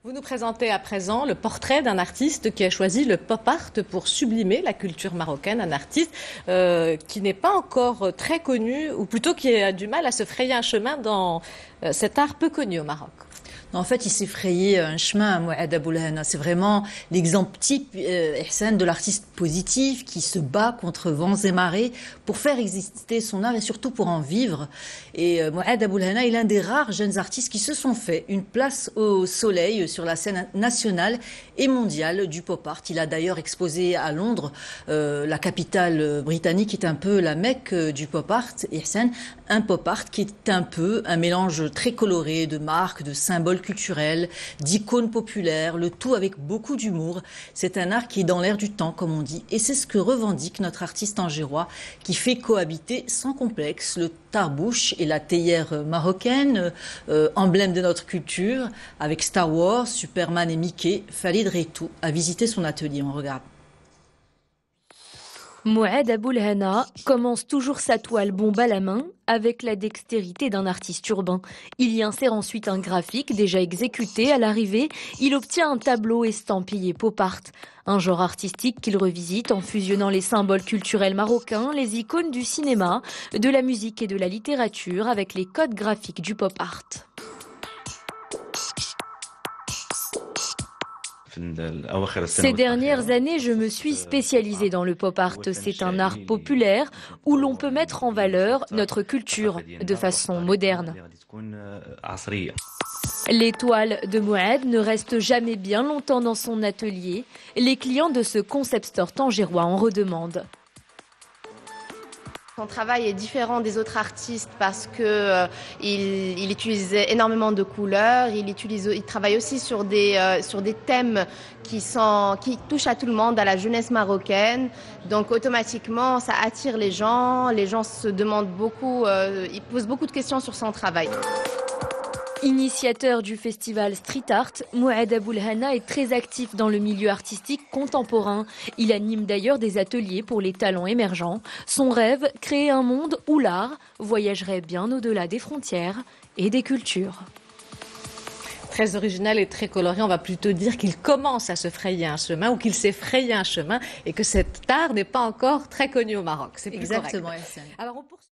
Vous nous présentez à présent le portrait d'un artiste qui a choisi le pop art pour sublimer la culture marocaine, un artiste qui n'est pas encore très connu, ou plutôt qui a du mal à se frayer un chemin dans cet art peu connu au Maroc. En fait, il s'est frayé un chemin à Mouad Aboulhana. C'est vraiment l'exemple type, Ihsan, de l'artiste positif qui se bat contre vents et marées pour faire exister son art et surtout pour en vivre. Et Mouad Aboulhana est l'un des rares jeunes artistes qui se sont fait une place au soleil sur la scène nationale et mondiale du pop art. Il a d'ailleurs exposé à Londres, la capitale britannique est un peu la Mecque du pop art. Ihsan, un pop art qui est un peu un mélange très coloré de marques, de symboles culturels, d'icônes populaires, le tout avec beaucoup d'humour. C'est un art qui est dans l'air du temps, comme on dit. Et c'est ce que revendique notre artiste angérois, qui fait cohabiter sans complexe le tarbouche et la théière marocaine, emblème de notre culture, avec Star Wars, Superman et Mickey. Falid Reitou a visité son atelier. On regarde. Mouad Aboulhana commence toujours sa toile bombe à la main avec la dextérité d'un artiste urbain. Il y insère ensuite un graphique déjà exécuté. À l'arrivée, il obtient un tableau estampillé pop art, un genre artistique qu'il revisite en fusionnant les symboles culturels marocains, les icônes du cinéma, de la musique et de la littérature avec les codes graphiques du pop art. Ces dernières années, je me suis spécialisée dans le pop art. C'est un art populaire où l'on peut mettre en valeur notre culture de façon moderne. Les toiles de Mouad ne restent jamais bien longtemps dans son atelier. Les clients de ce concept store tangérois en redemandent. Son travail est différent des autres artistes parce que il utilise énormément de couleurs. Il travaille aussi sur des thèmes qui touchent à tout le monde, à la jeunesse marocaine. Donc automatiquement, ça attire les gens. Les gens se demandent beaucoup, ils posent beaucoup de questions sur son travail. Initiateur du festival Street Art, Mouad Aboulhana est très actif dans le milieu artistique contemporain. Il anime d'ailleurs des ateliers pour les talents émergents. Son rêve, créer un monde où l'art voyagerait bien au-delà des frontières et des cultures. Très original et très coloré, on va plutôt dire qu'il commence à se frayer un chemin ou qu'il s'est frayé un chemin et que cet art n'est pas encore très connu au Maroc. C'est plus exactement. Correct. Alors on poursuit.